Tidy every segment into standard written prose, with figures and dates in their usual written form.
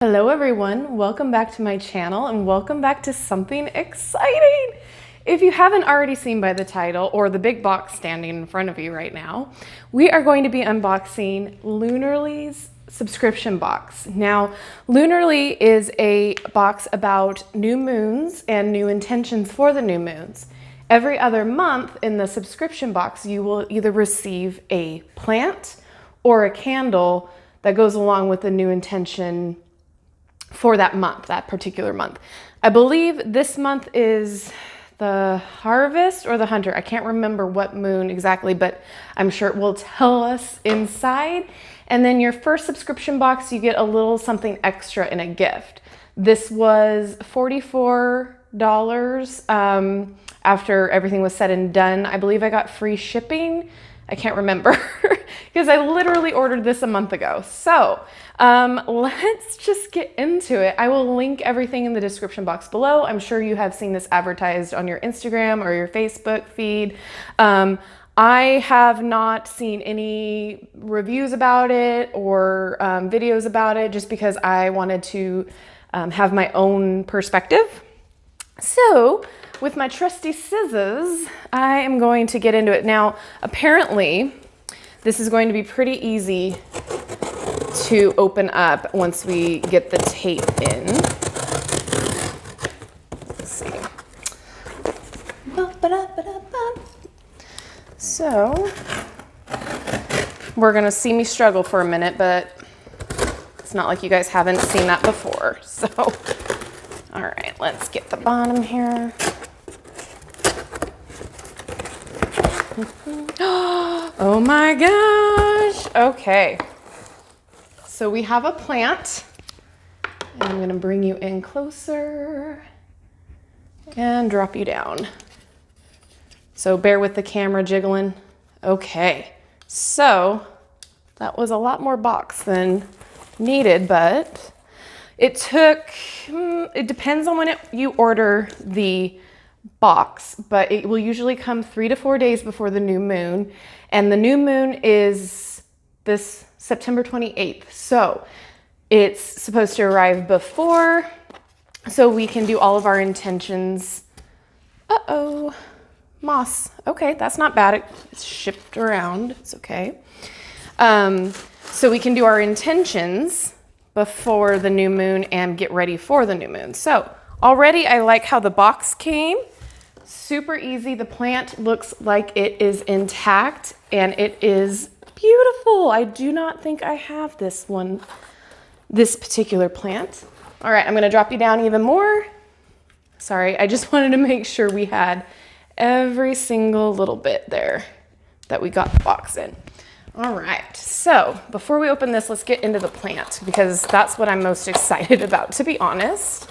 Hello everyone, welcome back to my channel and welcome back to something exciting. If you haven't already seen by the title or the big box standing in front of you right now, we are going to be unboxing Lunarly's subscription box. Now, Lunarly is a box about new moons and new intentions for the new moons. Every other month in the subscription box, you will either receive a plant or a candle that goes along with the new intention for that month, that particular month. I believe this month is the harvest or the hunter. I can't remember what moon exactly, but I'm sure it will tell us inside. And then your first subscription box, you get a little something extra in a gift. This was $44 after everything was said and done. I believe I got free shipping. I can't remember because I literally ordered this a month ago. So let's just get into it. I will link everything in the description box below. I'm sure you have seen this advertised on your Instagram or your Facebook feed. I have not seen any reviews about it or videos about it just because I wanted to have my own perspective. So with my trusty scissors, I am going to get into it. Now, apparently, this is going to be pretty easy to open up once we get the tape in. Let's see. So, we're gonna see me struggle for a minute, but it's not like you guys haven't seen that before. So, all right, let's get the bottom here. Oh my gosh. Okay. So we have a plant. And I'm going to bring you in closer and drop you down. So bear with the camera jiggling. Okay. So that was a lot more box than needed, but it depends on when you order the box, but it will usually come 3 to 4 days before the new moon. And the new moon is this September 28th. So it's supposed to arrive before, so we can do all of our intentions. Uh-oh, moss. Okay, that's not bad. It's shipped around. It's okay. So we can do our intentions before the new moon and get ready for the new moon. So already I like how the box came. Super easy. The plant looks like it is intact and it is beautiful. I do not think I have this particular plant. All right, I'm going to drop you down even more. Sorry, I just wanted to make sure we had every single little bit there that we got the box in. All right, so before we open this, let's get into the plant because that's what I'm most excited about, to be honest.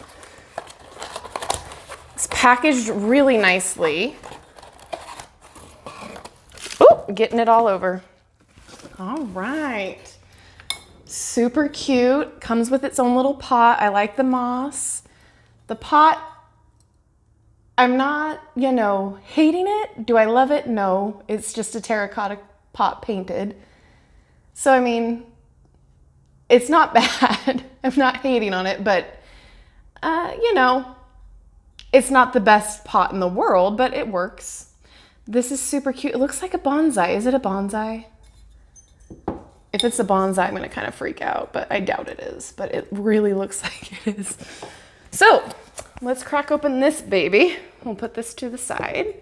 It's packaged really nicely. Oh, getting it all over. All right. Super cute. Comes with its own little pot. I like the moss. The pot, I'm not, hating it. Do I love it? No. It's just a terracotta pot painted. So, I mean, it's not bad. I'm not hating on it, but, it's not the best pot in the world, but it works. This is super cute. It looks like a bonsai. Is it a bonsai? If it's a bonsai, I'm going to kind of freak out, but I doubt it is. But it really looks like it is. So let's crack open this baby. We'll put this to the side.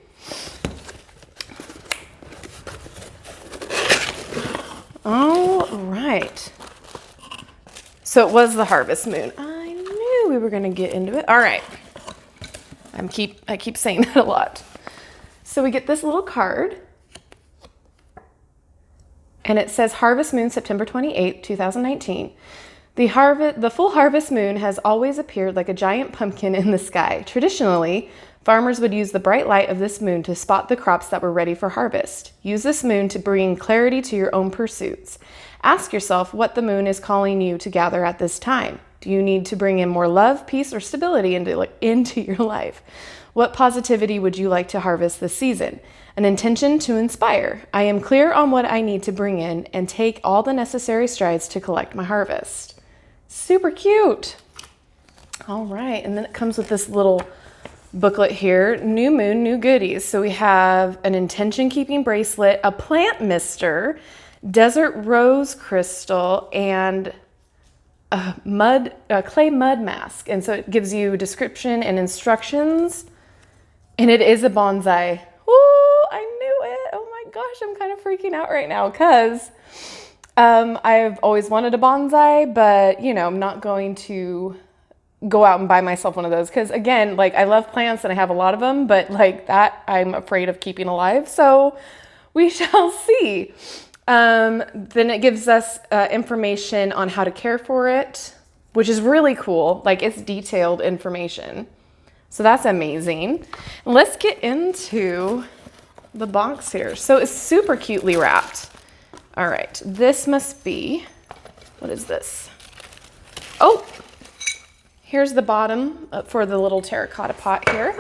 All right. So it was the harvest moon. I knew we were going to get into it. All right. I keep saying that a lot. So we get this little card. And it says Harvest Moon, September 28, 2019. The full harvest moon has always appeared like a giant pumpkin in the sky. Traditionally, farmers would use the bright light of this moon to spot the crops that were ready for harvest. Use this moon to bring clarity to your own pursuits. Ask yourself what the moon is calling you to gather at this time. Do you need to bring in more love, peace, or stability into your life? What positivity would you like to harvest this season? An intention to inspire. I am clear on what I need to bring in and take all the necessary strides to collect my harvest. Super cute. All right, and then it comes with this little booklet here, New Moon, New Goodies. So we have an intention keeping bracelet, a plant mister, desert rose crystal, and a clay mud mask. And so it gives you description and instructions, and it is a bonsai. Ooh, I knew it. Oh my gosh, I'm kind of freaking out right now because I've always wanted a bonsai, but you know, I'm not going to go out and buy myself one of those because again, like I love plants and I have a lot of them, but like that I'm afraid of keeping alive. So we shall see. Then it gives us information on how to care for it, which is really cool. Like it's detailed information. So that's amazing. Let's get into the box here. So it's super cutely wrapped. All right, this must be, what is this? Oh, here's the bottom for the little terracotta pot here.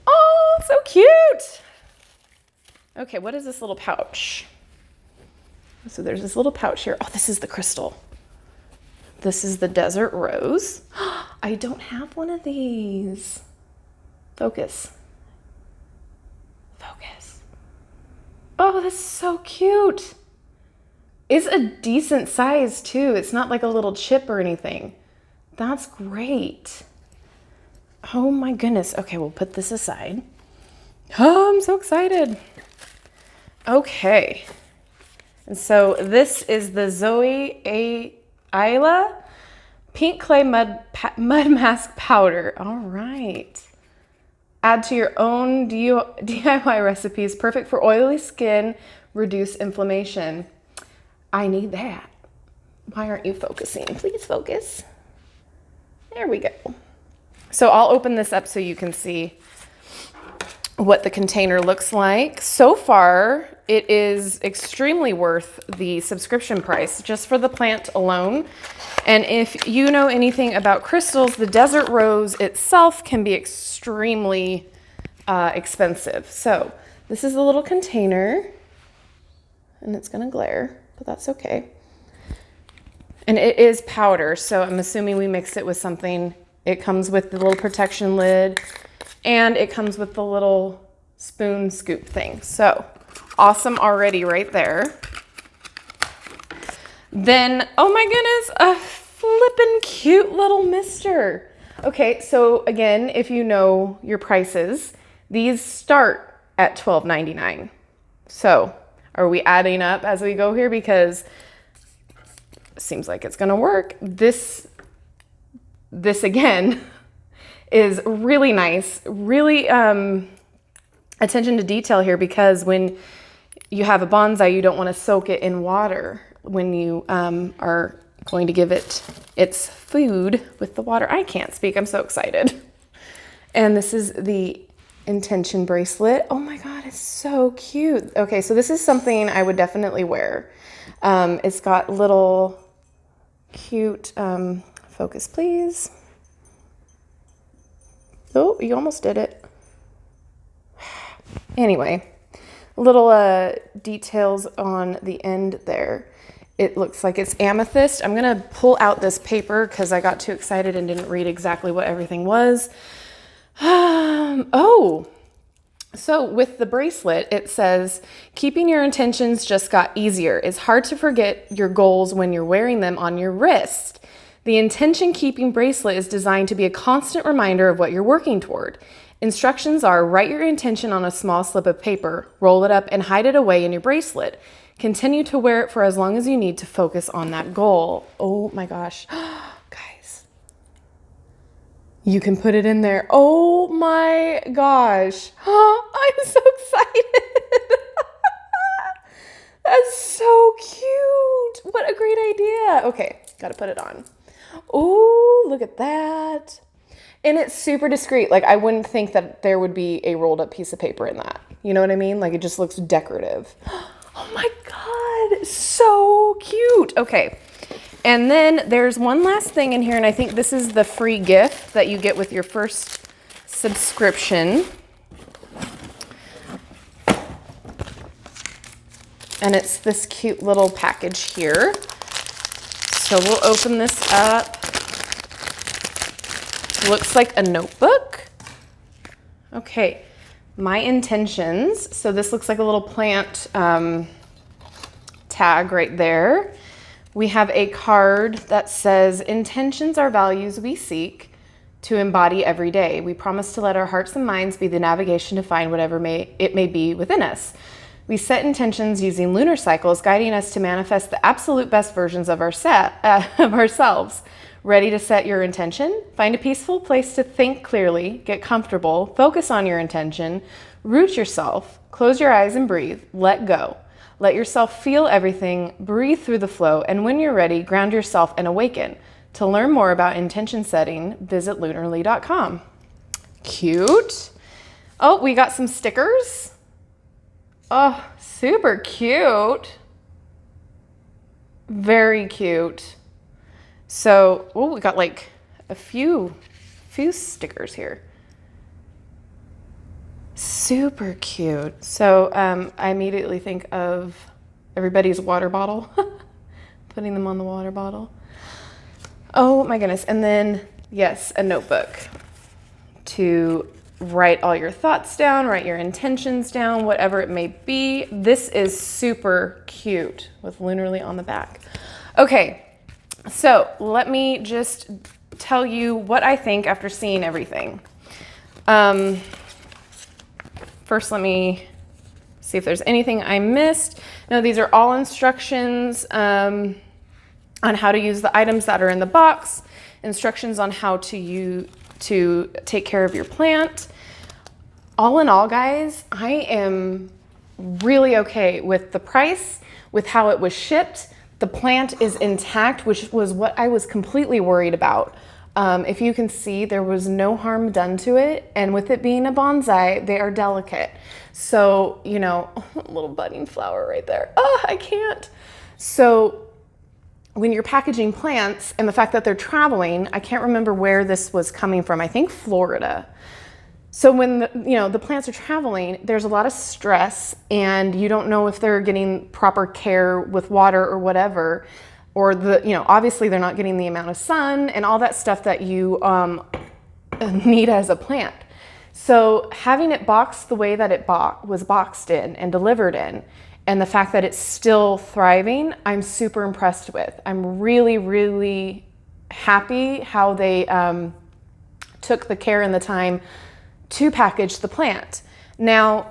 Oh, so cute. Okay, what is this little pouch? So there's this little pouch here. Oh, this is the crystal. This is the desert rose. I don't have one of these. Focus. Focus. Oh, that's so cute. It's a decent size too. It's not like a little chip or anything. That's great. Oh my goodness. Okay, we'll put this aside. Oh, I'm so excited. Okay. And so this is the Zoe Isla Pink Clay Mud Mask Powder. All right. Add to your own DIY recipes. Perfect for oily skin. Reduce inflammation. I need that. Why aren't you focusing? Please focus. There we go. So I'll open this up so you can see what the container looks like. So far, it is extremely worth the subscription price just for the plant alone. And if you know anything about crystals, the desert rose itself can be extremely expensive. So this is a little container, and it's gonna glare, but that's okay. And it is powder, so I'm assuming we mix it with something. It comes with the little protection lid, and it comes with the little spoon scoop thing. So awesome already right there. Then, oh my goodness, a flippin' cute little mister. Okay, so again, if you know your prices, these start at $12.99. So are we adding up as we go here? Because it seems like it's gonna work. This again is really nice, really attention to detail here, because when you have a bonsai, you don't want to soak it in water when you are going to give it its food with the water. I can't speak, I'm so excited. And this is the intention bracelet. Oh my God, it's so cute. Okay, so this is something I would definitely wear. It's got little cute, focus please. Oh, you almost did it. Anyway, little details on the end there. It looks like it's amethyst. I'm gonna pull out this paper because I got too excited and didn't read exactly what everything was. Oh, so with the bracelet, it says, keeping your intentions just got easier. It's hard to forget your goals when you're wearing them on your wrist. The intention keeping bracelet is designed to be a constant reminder of what you're working toward. Instructions are: write your intention on a small slip of paper, roll it up, and hide it away in your bracelet. Continue to wear it for as long as you need to focus on that goal. Oh my gosh. Guys, you can put it in there. Oh my gosh. I'm so excited. That's so cute. What a great idea. Okay, gotta put it on. Oh, look at that. And it's super discreet. Like, I wouldn't think that there would be a rolled up piece of paper in that. You know what I mean? Like, it just looks decorative. Oh my God, so cute. Okay, and then there's one last thing in here, and I think this is the free gift that you get with your first subscription. And it's this cute little package here. So we'll open this up. Looks like a notebook. Okay, my intentions. So this looks like a little plant tag right there. We have a card that says, intentions are values we seek to embody every day. We promise to let our hearts and minds be the navigation to find whatever it may be within us. We set intentions using lunar cycles, guiding us to manifest the absolute best versions of ourselves. Ready to set your intention? Find a peaceful place to think clearly, get comfortable, focus on your intention, root yourself, close your eyes and breathe, let go. Let yourself feel everything, breathe through the flow, and when you're ready, ground yourself and awaken. To learn more about intention setting, visit lunarly.com. Cute. Oh, we got some stickers. Oh, super cute. Very cute. So, oh, we got like a few stickers here. Super cute. So I immediately think of everybody's water bottle, putting them on the water bottle. Oh my goodness. And then, yes, a notebook to write all your thoughts down, write your intentions down, whatever it may be. This is super cute with Lunarly on the back. Okay, so let me just tell you what I think after seeing everything. First, let me see if there's anything I missed. No, these are all instructions on how to use the items that are in the box, instructions on how to take care of your plant. All in all, guys, I am really okay with the price, with how it was shipped. The plant is intact, which was what I was completely worried about. If you can see, there was no harm done to it. And with it being a bonsai, they are delicate. So, you know, a little budding flower right there. Oh, I can't. So when you're packaging plants and the fact that they're traveling, I can't remember where this was coming from. I think Florida. So when the plants are traveling, there's a lot of stress and you don't know if they're getting proper care with water or whatever. Or obviously they're not getting the amount of sun and all that stuff that you need as a plant. So having it boxed the way that it was boxed in and delivered in, and the fact that it's still thriving, I'm super impressed with. I'm really, really happy how they took the care and the time to package the plant. Now,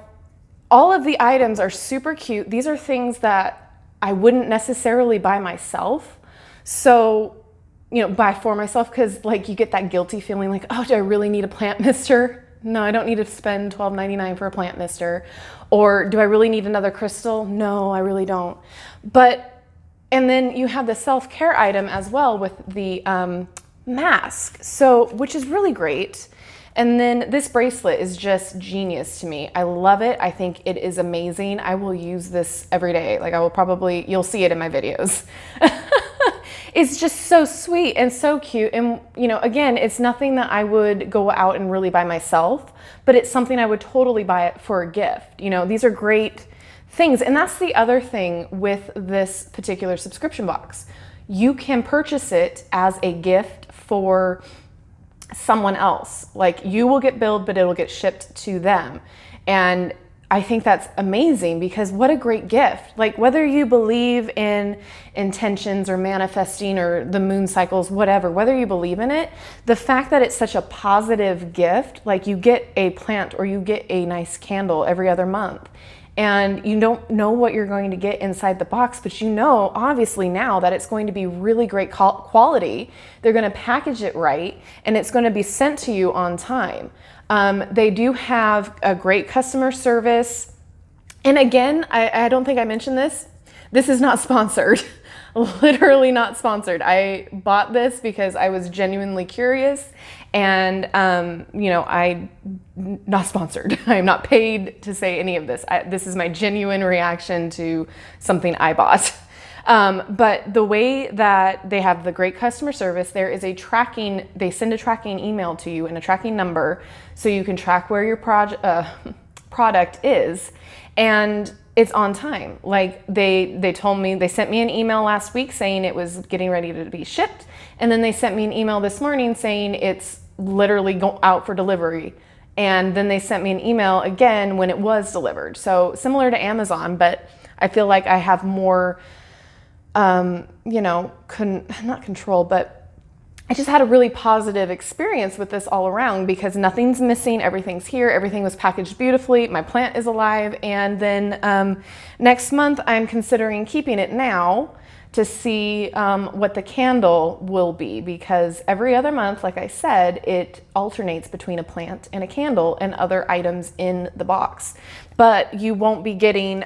all of the items are super cute. These are things that I wouldn't necessarily buy myself. So, buy for myself because like you get that guilty feeling like, oh, do I really need a plant mister? No, I don't need to spend $12.99 for a plant mister. Or do I really need another crystal? No, I really don't. And then you have the self-care item as well with the mask, which is really great. And then this bracelet is just genius to me. I love it. I think it is amazing. I will use this every day. Like you'll see it in my videos. It's just so sweet and so cute. And, again, it's nothing that I would go out and really buy myself, but it's something I would totally buy it for a gift. These are great things. And that's the other thing with this particular subscription box. You can purchase it as a gift for someone else. Like you will get billed, but it'll get shipped to them. And I think that's amazing because what a great gift. Like whether you believe in intentions or manifesting or the moon cycles, whatever, whether you believe in it, the fact that it's such a positive gift, like you get a plant or you get a nice candle every other month. And you don't know what you're going to get inside the box, but obviously now that it's going to be really great quality. They're going to package it right, and it's going to be sent to you on time. They do have a great customer service. And again, I don't think I mentioned this. This is not sponsored. Literally not sponsored. I bought this because I was genuinely curious and, I not sponsored. I am not paid to say any of this. This is my genuine reaction to something I bought. But the way that they have the great customer service, there is they send a tracking email to you and a tracking number so you can track where your product is. And it's on time. Like they told me, they sent me an email last week saying it was getting ready to be shipped. And then they sent me an email this morning saying it's literally out for delivery. And then they sent me an email again when it was delivered. So similar to Amazon, but I feel like I have more, you know, not control, but I just had a really positive experience with this all around because nothing's missing, everything's here, everything was packaged beautifully, my plant is alive, and then next month I'm considering keeping it now to see what the candle will be, because every other month, like I said, it alternates between a plant and a candle and other items in the box. But you won't be getting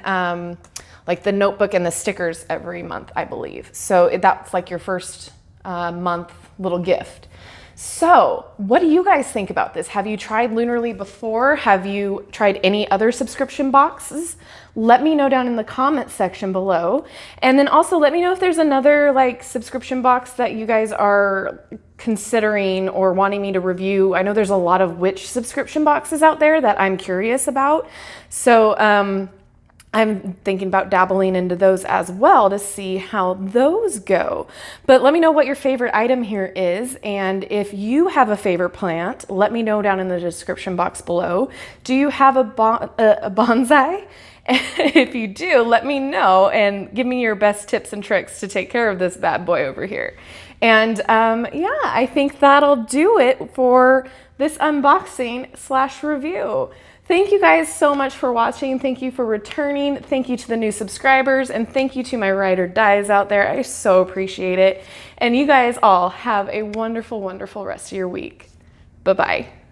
like the notebook and the stickers every month, I believe. So that's like your first month little gift. So what do you guys think about this? Have you tried Lunarly before? Have you tried any other subscription boxes? Let me know down in the comment section below. And then also let me know if there's another like subscription box that you guys are considering or wanting me to review. I know there's a lot of witch subscription boxes out there that I'm curious about. So I'm thinking about dabbling into those as well to see how those go. But let me know what your favorite item here is. And if you have a favorite plant, let me know down in the description box below. Do you have a bonsai? If you do, let me know and give me your best tips and tricks to take care of this bad boy over here. And yeah, I think that'll do it for this unboxing / review. Thank you guys so much for watching. Thank you for returning. Thank you to the new subscribers, and thank you to my ride or dies out there. I so appreciate it. And you guys all have a wonderful, wonderful rest of your week. Bye-bye.